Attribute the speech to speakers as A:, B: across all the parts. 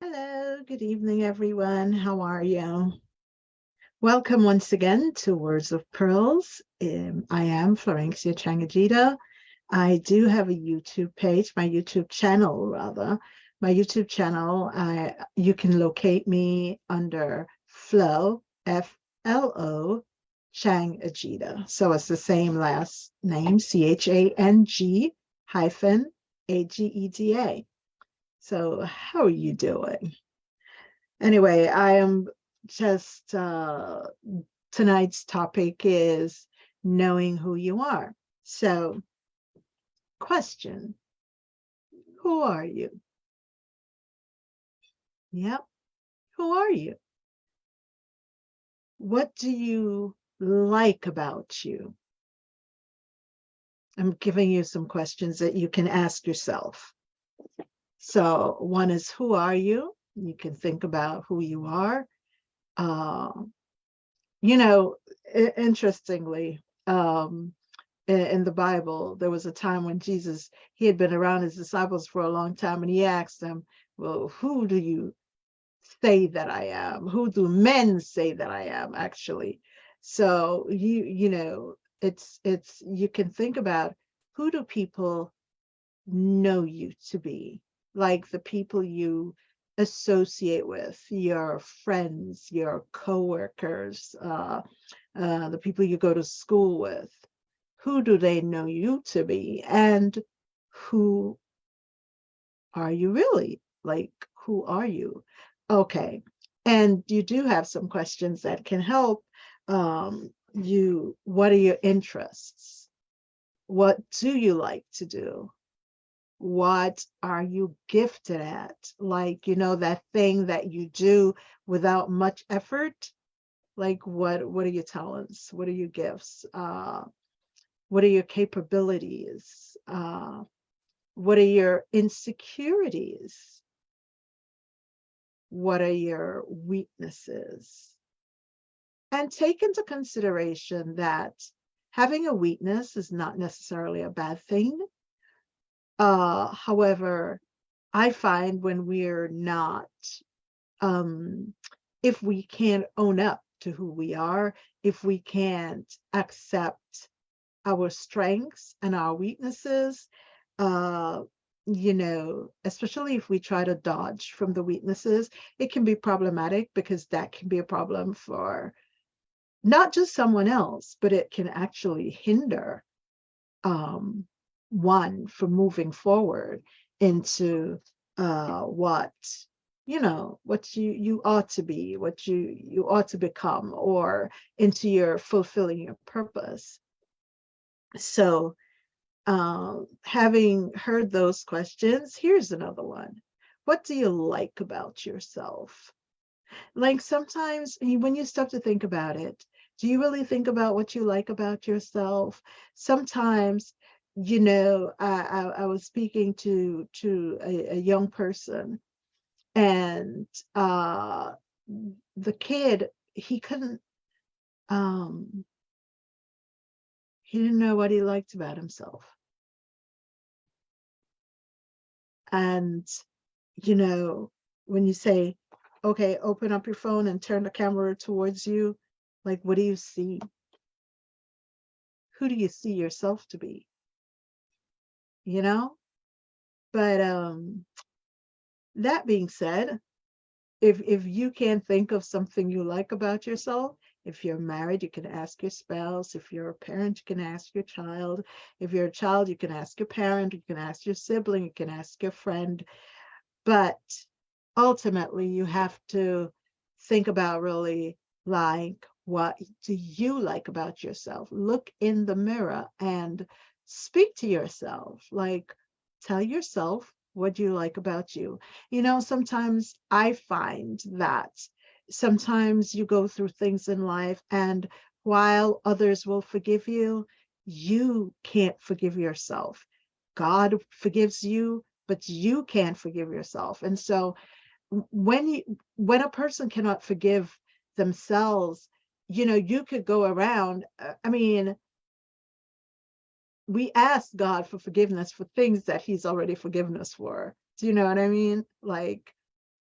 A: Hello, good evening, everyone. How are you? Welcome once again to Words of Pearls. I am Florencia Chang-Ageda. I do have a YouTube page, my YouTube channel, rather. My YouTube channel, you can locate me under Flo, F-L-O, Chang-Ageda. So it's the same last name, Chang hyphen Ageda. So how are you doing? Anyway, I am just tonight's topic is knowing who you are. So, question, who are you? Yep, who are you? What do you like about you? I'm giving you some questions that you can ask yourself. So, one is, who are you? You can think about who you are. Uh, interestingly, in the Bible, there was a time when Jesus, he had been around his disciples for a long time, and he asked them, well, who do you say that I am? Who do men say that I am, actually? So it's you can think about, who do people know you to be? Like the people you associate with, your friends, your coworkers, the people you go to school with. Who do they know you to be? And who are you really? Like, who are you? Okay. And you do have some questions that can help what are your interests? What do you like to do? What are you gifted at? Like, that thing that you do without much effort. Like, what are your talents? What are your gifts? What are your capabilities? What are your insecurities? What are your weaknesses? And take into consideration that having a weakness is not necessarily a bad thing. However, I find when we're not, um, if we can't own up to who we are, if we can't accept our strengths and our weaknesses, uh, especially if we try to dodge from the weaknesses, it can be problematic because that can be a problem for not just someone else, but it can actually hinder um, one from moving forward into what what you ought to be, what you ought to become, or into your fulfilling your purpose. So having heard those questions, here's another one. What do you like about yourself? Like sometimes when you stop to think about it, do you really think about what you like about yourself? Sometimes, I was speaking to a young person, and the kid, he couldn't, um, he didn't know what he liked about himself. And when you say, okay, open up your phone and turn the camera towards you, like, what do you see? Who do you see yourself to be? You know? But that being said, if you can't think of something you like about yourself, if you're married, you can ask your spouse. If you're a parent, you can ask your child. If you're a child, you can ask your parent, you can ask your sibling, you can ask your friend. But ultimately, you have to think about really, like, what do you like about yourself? Look in the mirror and speak to yourself. Like, tell yourself what you like about you. Sometimes I find that sometimes you go through things in life, and while others will forgive you, you can't forgive yourself. God forgives you, but you can't forgive yourself. And so when a person cannot forgive themselves, you could go around, I mean, we ask God for forgiveness for things that he's already forgiven us for. Do you know what I mean? Like,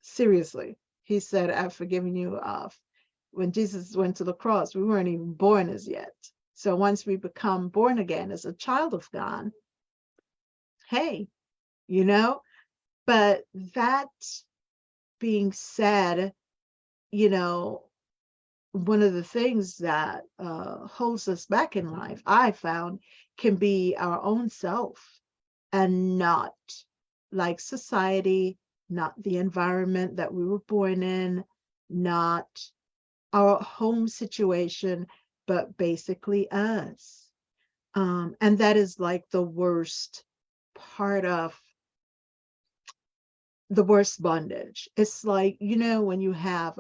A: Seriously. He said, I've forgiven you of. When Jesus went to the cross, we weren't even born as yet. So once we become born again as a child of God, hey, you know, but that being said, you know, one of the things that holds us back in life, I found, can be our own self and not like society, not the environment that we were born in, not our home situation, but basically us. And that is like the worst part of the worst bondage. It's like, when you have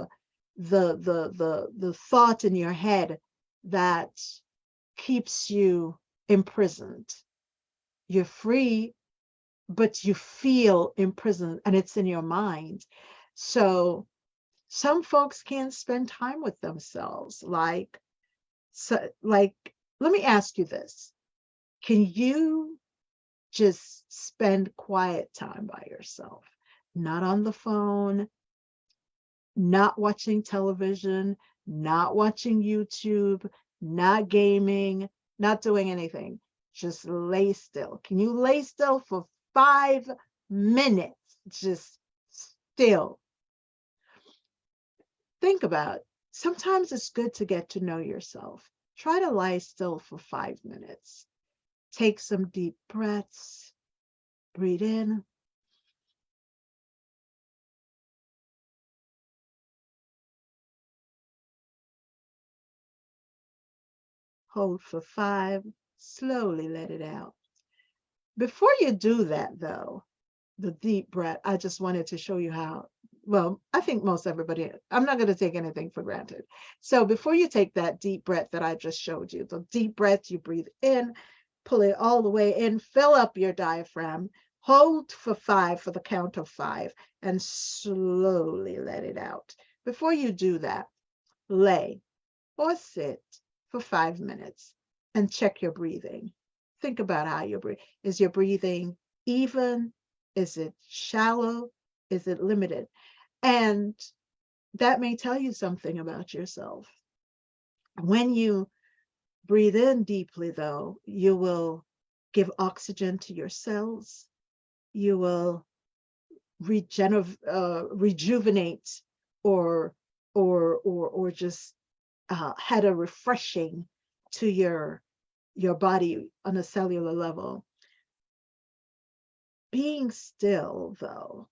A: the thought in your head that keeps you imprisoned. You're free, but you feel imprisoned and it's in your mind. So some folks can't spend time with themselves. Like, let me ask you this. Can you just spend quiet time by yourself? Not on the phone, not watching television, not watching YouTube, not gaming, not doing anything. Just lay still. Can you lay still for 5 minutes? Just still. Think about it. Sometimes it's good to get to know yourself. Try to lie still for 5 minutes. Take some deep breaths. Breathe in. Hold for 5. Slowly let it out. Before you do that, though, the deep breath, I just wanted to show you how. Well, I think most everybody, I'm not going to take anything for granted. So before you take that deep breath that I just showed you, the deep breath, you breathe in, pull it all the way in, fill up your diaphragm, hold for 5 for the count of 5, and slowly let it out. Before you do that, lay or sit for 5 minutes and check your breathing. Think about how you breathe. Is your breathing even? Is it shallow? Is it limited? And that may tell you something about yourself. When you breathe in deeply, though, you will give oxygen to your cells. You will rejuvenate or or just had a refreshing to your body on a cellular level. Being still, though,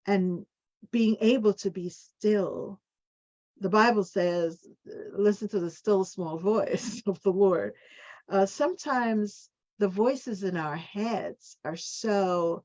A: and being able to be still, the Bible says, listen to the still small voice of the Lord. Sometimes the voices in our heads are so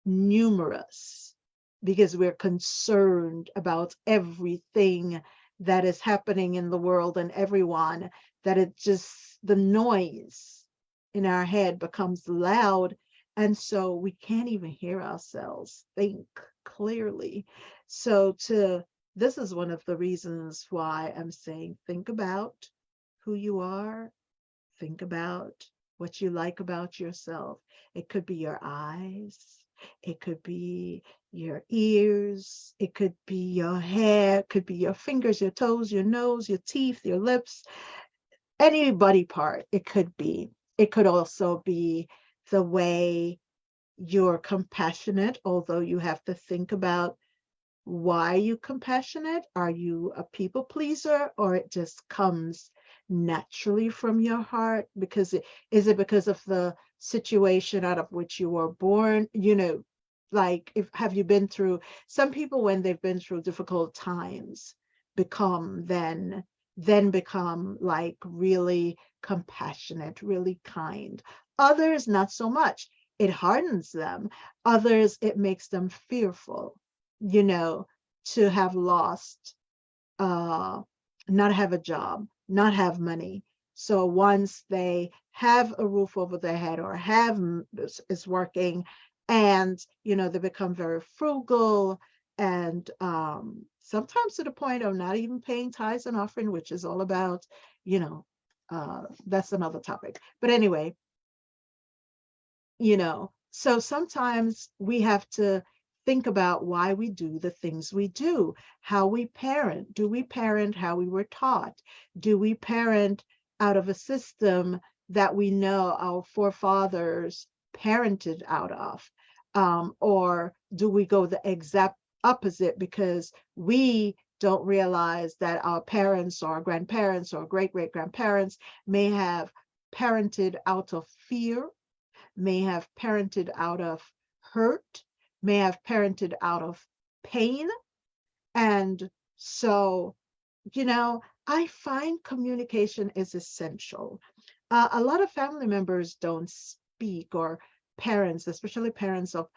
A: numerous because we're concerned about everything that is happening in the world and everyone, that it just, the noise in our head becomes loud. And so we can't even hear ourselves think clearly. So this is one of the reasons why I'm saying, think about who you are. Think about what you like about yourself. It could be your eyes. It could be your ears. It could be your hair. It could be your fingers, your toes, your nose, your teeth, your lips, any body part. It could be. It could also be the way you're compassionate, although you have to think about, why are you compassionate? Are you a people pleaser, or it just comes naturally from your heart? Is it because of the situation out of which you were born? Like, if have you been through, some people, when they've been through difficult times, become then become like really compassionate, really kind. Others not so much. It hardens them. Others, it makes them fearful, you know, to have lost, uh, not have a job, not have money. So once they have a roof over their head, or have is working, and they become very frugal, and sometimes to the point of not even paying tithes and offering, which is all about, you know, that's another topic. But anyway, so sometimes we have to think about why we do the things we do, how we parent. Do we parent how we were taught? Do we parent out of a system that we know our forefathers parented out of? Or do we go the exact opposite because we don't realize that our parents or grandparents or great great grandparents may have parented out of fear, may have parented out of hurt, may have parented out of pain. And so, I find communication is essential. A lot of family members don't speak, or parents, especially parents of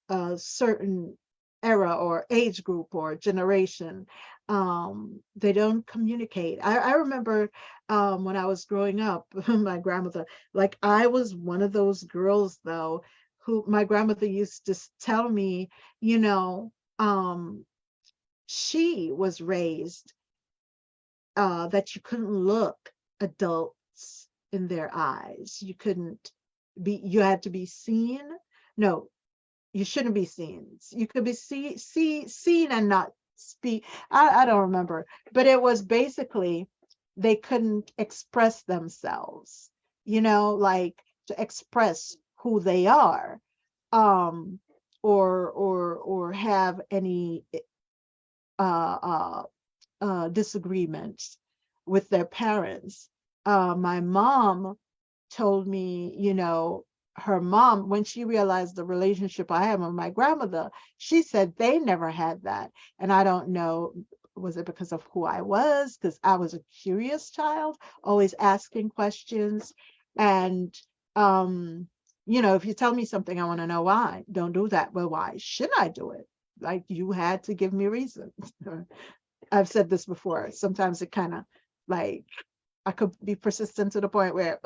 A: a certain era or age group or generation, they don't communicate. I remember when I was growing up, my grandmother, like I was one of those girls though, who my grandmother used to tell me, you know, um, she was raised that you couldn't look adults in their eyes. You couldn't you had to be seen. No, you shouldn't be seen. You could be seen and not speak. I don't remember, but it was basically they couldn't express themselves, like to express who they are, um, or have any uh, uh, disagreements with their parents. My mom told me, her mom, when she realized the relationship I had with my grandmother, she said they never had that. And I don't know, was it because of who I was? Because I was a curious child, always asking questions. And, if you tell me something, I want to know why. Don't do that. Well, why should I do it? Like you had to give me reasons. I've said this before. Sometimes it kind of like I could be persistent to the point where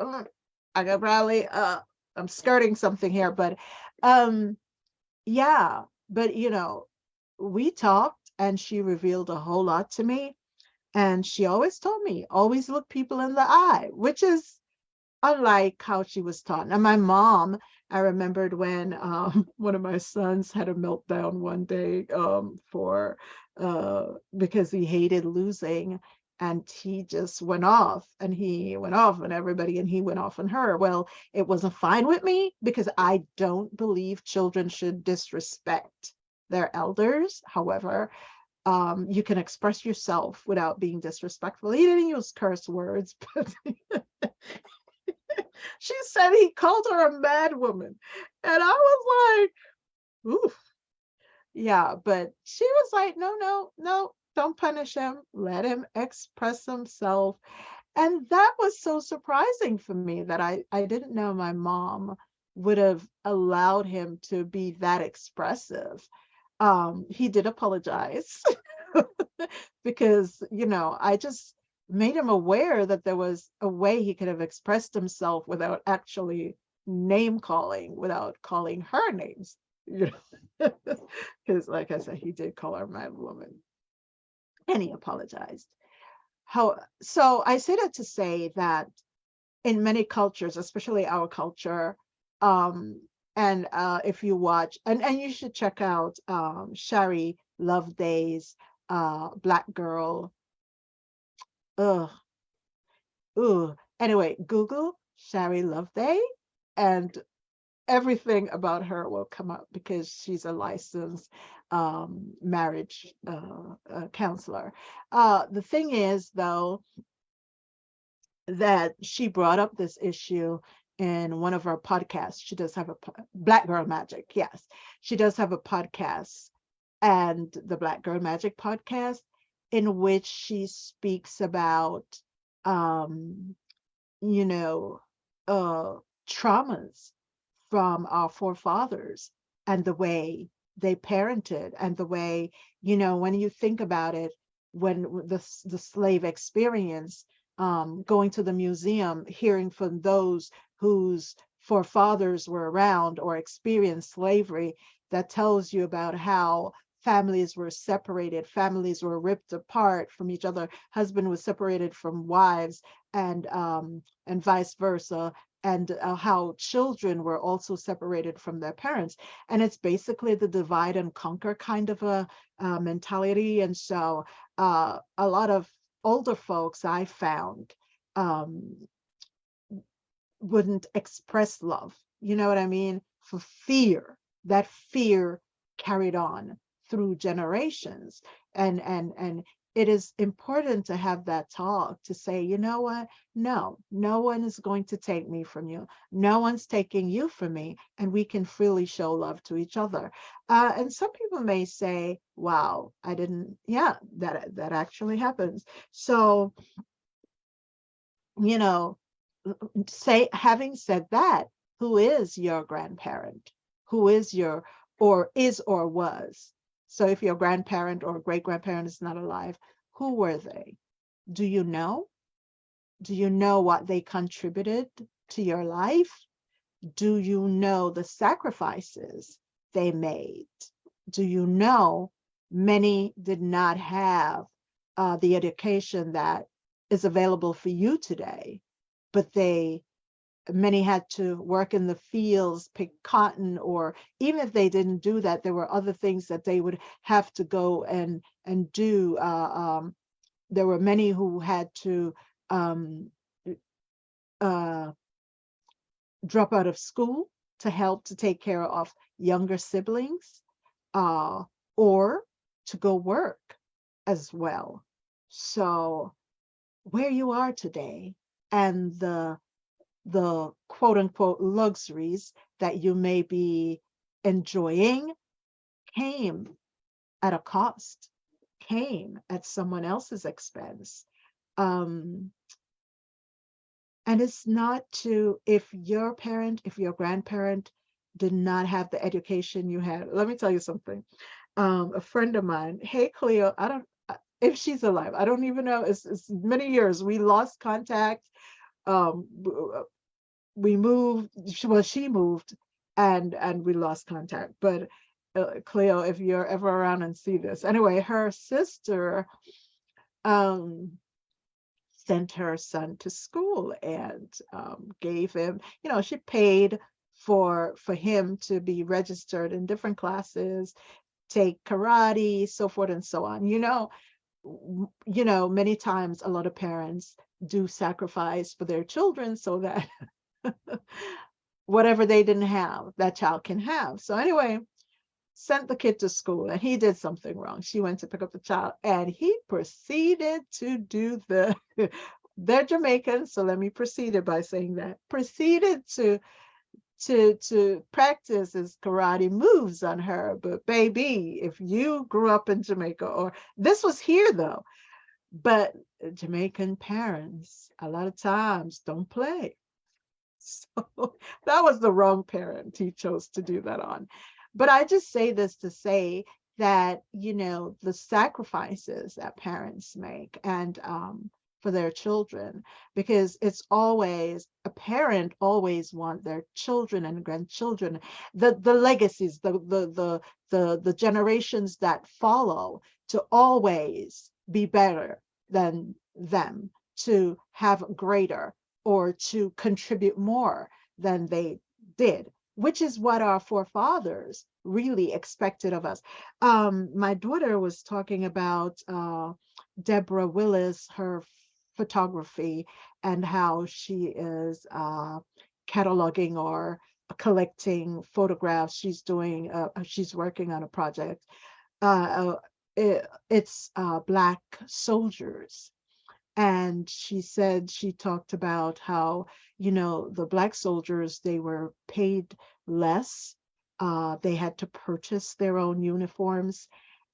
A: I could probably I'm skirting something here, but um yeah, but we talked and she revealed a whole lot to me, and she always told me always look people in the eye, which is unlike how she was taught. Now, my mom, I remembered when one of my sons had a meltdown one day for because he hated losing, and he just went off, and he went off on everybody, and he went off on her. Well, it wasn't fine with me because I don't believe children should disrespect their elders. However, you can express yourself without being disrespectful. He didn't use curse words, but she said he called her a mad woman. And I was like, oof. Yeah, but she was like, no, no, no, don't punish him. Let him express himself. And that was so surprising for me that I didn't know my mom would have allowed him to be that expressive. He did apologize because, I just made him aware that there was a way he could have expressed himself without actually name calling, without calling her names, because like I said, he did call her mad woman, and he apologized. So I say that to say that in many cultures, especially our culture, and if you watch, and you should check out Shari Loveday's Black Girl. Ugh, ugh. Anyway, Google Shari Loveday, and everything about her will come up because she's a licensed marriage counselor. The thing is, though, that she brought up this issue in one of our podcasts. She does have a Black Girl Magic. Yes, she does have a podcast, and the Black Girl Magic podcast, in which she speaks about, um, you know, uh, traumas from our forefathers and the way they parented and the way, when you think about it, when the slave experience, going to the museum, hearing from those whose forefathers were around or experienced slavery, that tells you about how families were separated, families were ripped apart from each other, husband was separated from wives, and vice versa, and how children were also separated from their parents. And it's basically the divide and conquer kind of a mentality. And so a lot of older folks I found um, wouldn't express love. You know what I mean? For fear, that fear carried on through generations. And it is important to have that talk to say, you know what? No, no one is going to take me from you. No one's taking you from me, and we can freely show love to each other. And some people may say, "Wow, I didn't." Yeah, that actually happens. So, you know, say having said that, who is your grandparent? Who is your or is or was? So if your grandparent or great grandparent is not alive, who were they? Do you know? Do you know what they contributed to your life? Do you know the sacrifices they made? Do you know many did not have the education that is available for you today, but many had to work in the fields, pick cotton, or even if they didn't do that, there were other things that they would have to go and do. There were many who had to um, uh, drop out of school to help to take care of younger siblings, uh, or to go work as well. So where you are today and the quote unquote luxuries that you may be enjoying came at a cost, came at someone else's expense. Um, and it's not to, if your parent, if your grandparent did not have the education you had. Let me tell you something. A friend of mine, hey Cleo, I don't, if she's alive, I don't even know. It's many years. We lost contact. Um, we moved, well, she moved, and we lost contact. But Cleo, if you're ever around and see this, anyway, her sister um sent her son to school and gave him, she paid for him to be registered in different classes, take karate, so forth and so on. Many times a lot of parents do sacrifice for their children so that whatever they didn't have, that child can have. So anyway, sent the kid to school and he did something wrong. She went to pick up the child and he proceeded to do they're Jamaican, so let me proceed it by saying that. Proceeded to practice his karate moves on her. But baby, if you grew up in Jamaica, or this was here though, but Jamaican parents a lot of times don't play. So that was the wrong parent he chose to do that on. But I just say this to say that, the sacrifices that parents make and for their children, because it's always a parent always want their children and grandchildren, the legacies, the generations that follow to always be better than them, to have greater or to contribute more than they did, which is what our forefathers really expected of us. My daughter was talking about Deborah Willis, her photography, and how she is cataloging or collecting photographs. She's working on a project. It's Black soldiers, and she said she talked about how the Black soldiers, they were paid less, they had to purchase their own uniforms,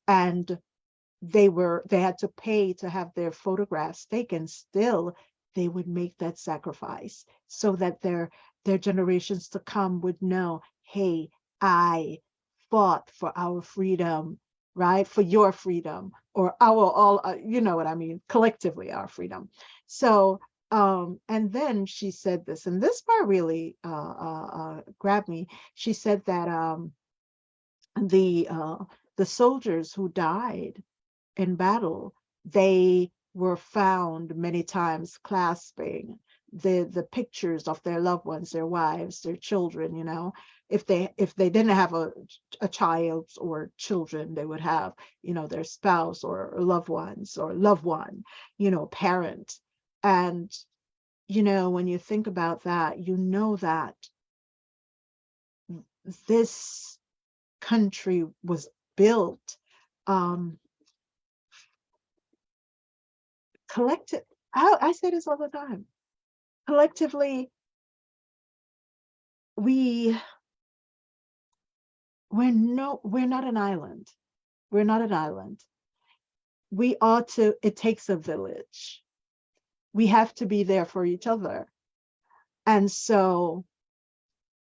A: and they had to pay to have their photographs taken. Still they would make that sacrifice so that their generations to come would know, hey, I fought for our freedom, right? For your freedom, or our all, you know what I mean, collectively our freedom. So and then she said this, and this part really grabbed me. She said that the uh the soldiers who died in battle, they were found many times clasping the pictures of their loved ones, their wives, their children, if they didn't have a child or children, they would have, their spouse or loved ones or loved one, parent. And when you think about that, that this country was built, um collective. I say this all the time. Collectively, we we're not an island. We're not an island. We ought to, it takes a village. We have to be there for each other. And so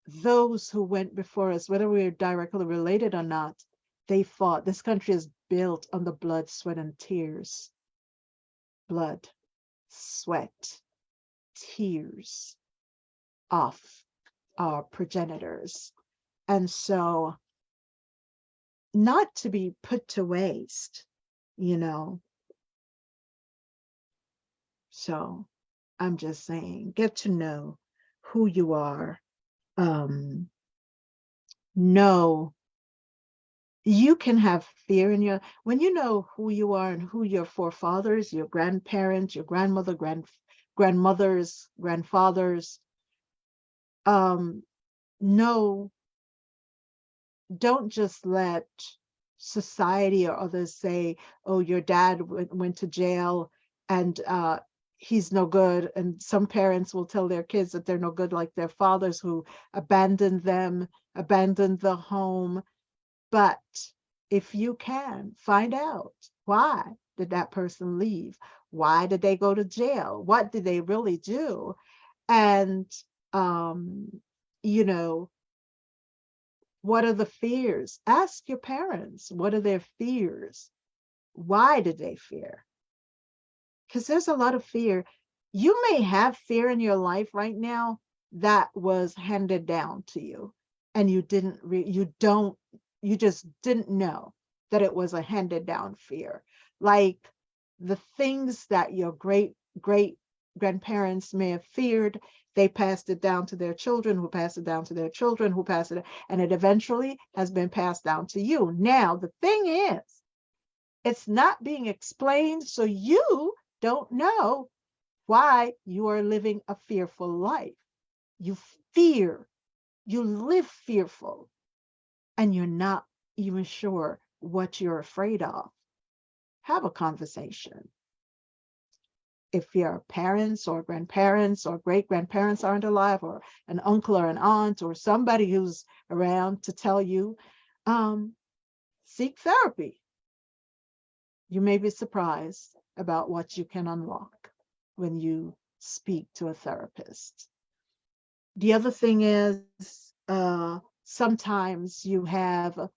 A: those who went before us, whether we're directly related or not, they fought. This country is built on the blood, sweat, and tears. Blood, sweat, tears of our progenitors. And so, not to be put to waste, you know. So I'm just saying, get to know who you are. Know you can have fear in your, when you know who you are and who your forefathers, your grandparents, your grandmother, grandmothers, grandfathers, um, know, don't just let society or others say, oh, your dad went to jail and he's no good. And some parents will tell their kids that they're no good, like their fathers who abandoned them, abandoned the home. But if you can find out, why did that person leave? Why did they go to jail? What did they really do? And, um, you know, what are the fears? Ask your parents, what are their fears? Why did they fear? Because there's a lot of fear. You may have fear in your life right now that was handed down to you, and you just didn't know that it was a handed down fear. Like the things that your great grandparents may have feared, they passed it down to their children, who passed it down to their children, who passed it, and it eventually has been passed down to you. Now, the thing is, it's not being explained, so you don't know why you are living a fearful life. You fear, you live fearful, and you're not even sure what you're afraid of. Have a conversation. If your parents or grandparents or great grandparents aren't alive, or an uncle or an aunt or somebody who's around to tell you, seek therapy. You may be surprised about what you can unlock when you speak to a therapist. The other thing is, sometimes you have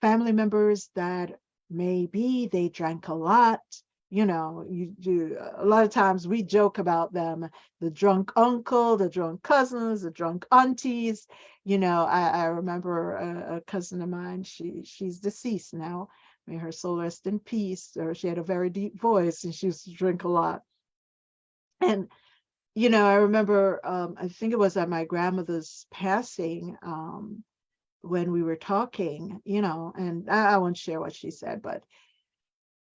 A: family members that maybe they drank a lot. You do, a lot of times we joke about them, the drunk uncle, the drunk cousins, the drunk aunties. I remember a cousin of mine, she's deceased now. May her soul rest in peace. Or she had a very deep voice and she used to drink a lot. And I remember, I think it was at my grandmother's passing, when we were talking, and I won't share what she said, but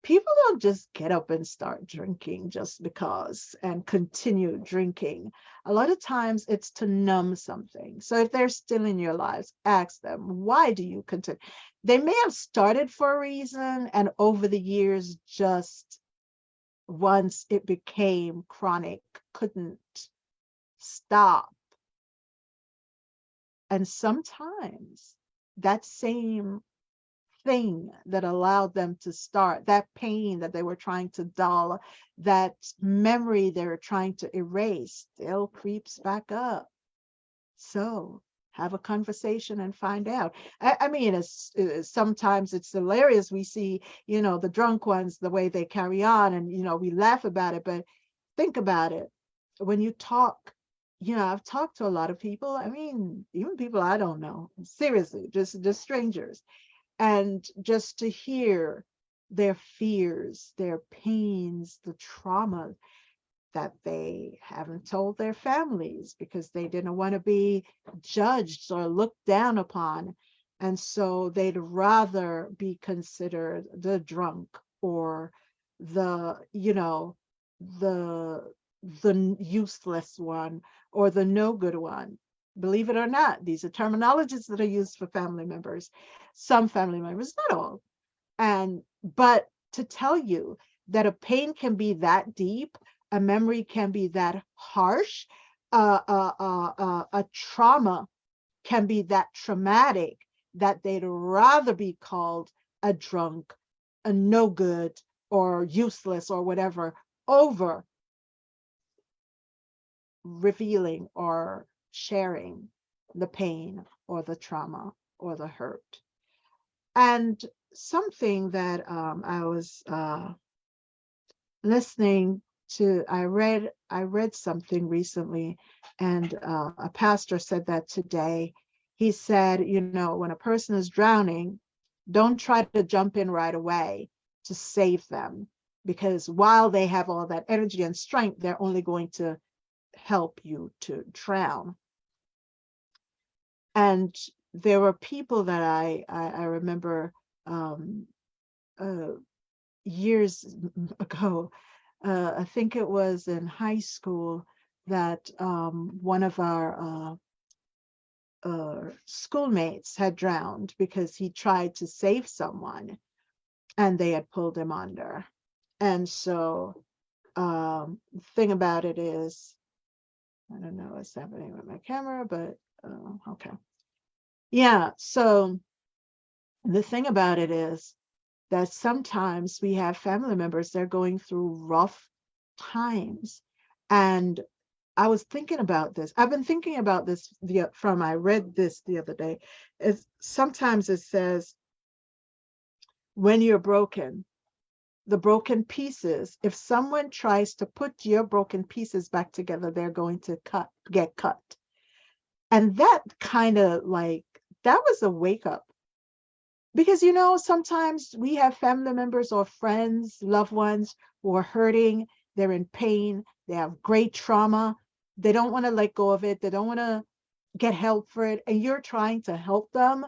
A: people don't just get up and start drinking just because and continue drinking. A lot of times it's to numb something. So if they're still in your lives, ask them, why do you continue? They may have started for a reason, and over the years, just once it became chronic, couldn't stop. And sometimes that same thing that allowed them to start, that pain that they were trying to dull, that memory they were trying to erase, still creeps back up. So have a conversation and find out. I mean, sometimes it's hilarious. We see, the drunk ones, the way they carry on, and, we laugh about it, but think about it. When you talk, I've talked to a lot of people. I mean, even people I don't know, seriously, just strangers. And just to hear their fears, their pains, the trauma, that they haven't told their families because they didn't want to be judged or looked down upon. And so they'd rather be considered the drunk or the, the useless one or the no good one. Believe it or not, these are terminologies that are used for family members, some family members, not all. And but to tell you that a pain can be that deep, a memory can be that harsh, a trauma can be that traumatic that they'd rather be called a drunk, a no good, or useless, or whatever, over revealing or sharing the pain or the trauma or the hurt. And something that I was listening to, I read something recently, and a pastor said that today. He said, when a person is drowning, don't try to jump in right away to save them, because while they have all that energy and strength, they're only going to help you to drown. And there were people that I remember um, uh, years ago. I think it was in high school that one of our schoolmates had drowned because he tried to save someone and they had pulled him under. And so the thing about it is, I don't know what's happening with my camera, but okay. Yeah. So the thing about it is that sometimes we have family members, they're going through rough times. And I was thinking about this. I've been thinking about this I read this the other day. Sometimes it says, when you're broken, the broken pieces, if someone tries to put your broken pieces back together, they're going to get cut. And that kind of like, that was a wake up. Because, sometimes we have family members or friends, loved ones who are hurting, they're in pain, they have great trauma, they don't want to let go of it, they don't want to get help for it, and you're trying to help them.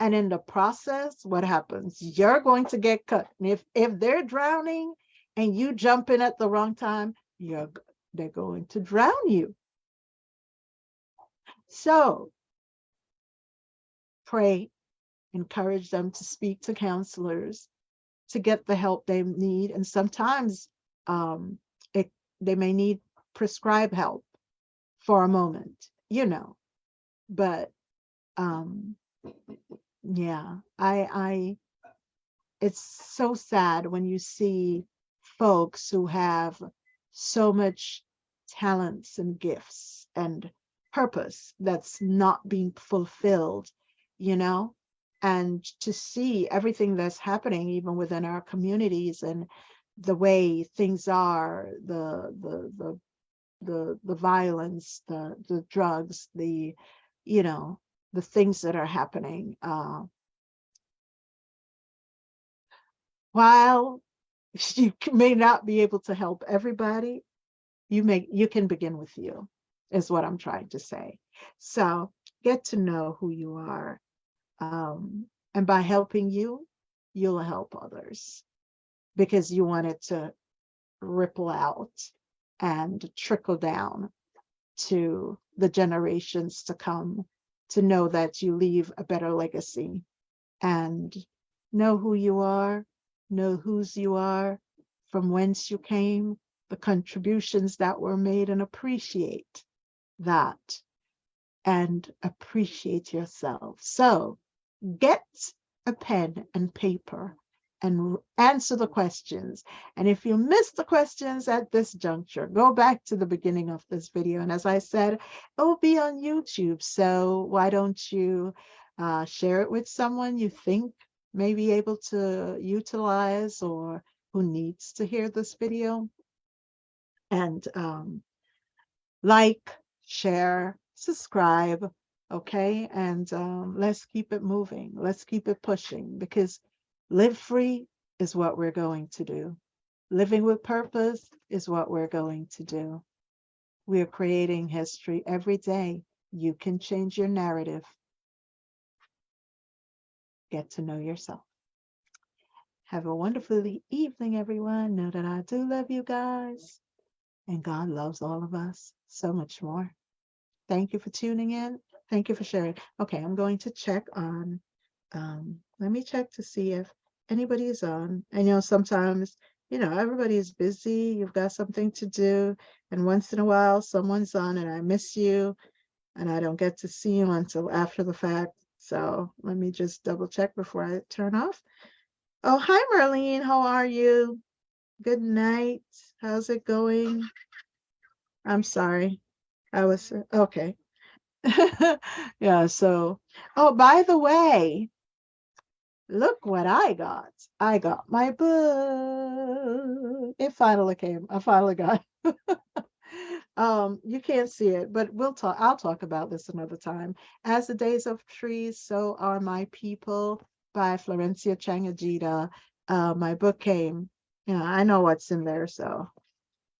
A: And in the process, what happens? You're going to get cut. And if they're drowning and you jump in at the wrong time, they're going to drown you. So pray, encourage them to speak to counselors to get the help they need. And sometimes um, it, they may need prescribed help for a moment, but um, yeah, it's so sad when you see folks who have so much talents and gifts and purpose that's not being fulfilled, you know, and to see everything that's happening even within our communities and the way things are, the violence, the drugs, you know, the things that are happening. While you may not be able to help everybody, you can begin with you, is what I'm trying to say. So get to know who you are. And by helping you, you'll help others because you want it to ripple out and trickle down to the generations to come, to know that you leave a better legacy and know who you are, know whose you are, from whence you came, the contributions that were made, and appreciate that and appreciate yourself. So get a pen and paper and answer the questions. And if you missed the questions at this juncture, go back to the beginning of this video. And as I said, it will be on YouTube. So why don't you share it with someone you think may be able to utilize or who needs to hear this video? And like, share, subscribe, okay? And let's keep it moving. Let's keep it pushing because live free is what we're going to do. Living with purpose is what we're going to do. We're creating history every day. You can change your narrative. Get to know yourself. Have a wonderful evening, everyone. Know that I do love you guys, and God loves all of us so much more. Thank you for tuning in. Thank you for sharing. Okay, I'm going to check on, let me check to see if anybody is on. I know sometimes, everybody is busy. You've got something to do. And once in a while, someone's on and I miss you and I don't get to see you until after the fact. So let me just double check before I turn off. Oh, hi, Marlene. How are you? Good night. How's it going? I'm sorry. I was okay. Yeah, so oh, by the way, look what I got. I got my book. It finally came. I finally got you can't see it, but I'll talk about this another time. As the days of trees, so are my people by Florencia Chang-Ageda. My book came. I know what's in there, so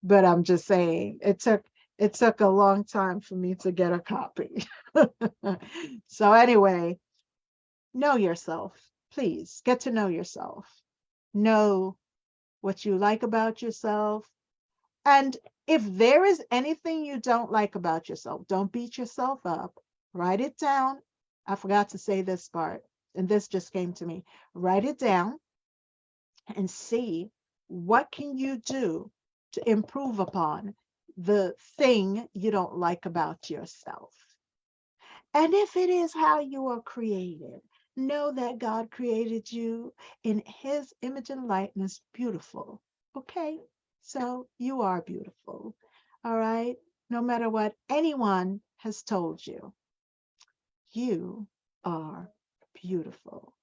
A: but I'm just saying it took a long time for me to get a copy. So anyway, know yourself. Please get to know yourself. Know what you like about yourself. And if there is anything you don't like about yourself, don't beat yourself up. Write it down. I forgot to say this part, and this just came to me. Write it down and see what can you do to improve upon the thing you don't like about yourself. And if it is how you are created, know that God created you in his image and likeness, beautiful. Okay? So you are beautiful. All right? No matter what anyone has told you, you are beautiful.